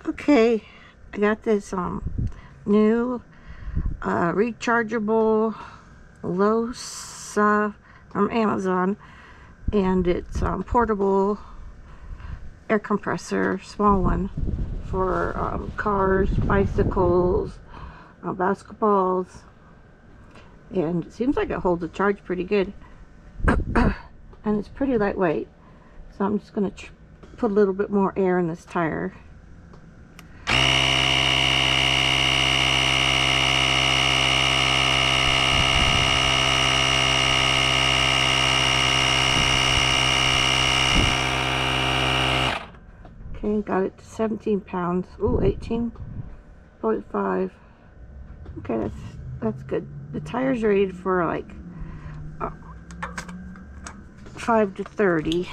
Okay, I got this new rechargeable Losa from Amazon, and it's portable air compressor, small one for cars, bicycles, basketballs, and it seems like it holds a charge pretty good. And it's pretty lightweight, so I'm just going to put a little bit more air in this tire. Okay, got it to 17 pounds. Ooh, 18.5. Okay, that's good. The tire's rated for like 5 to 30.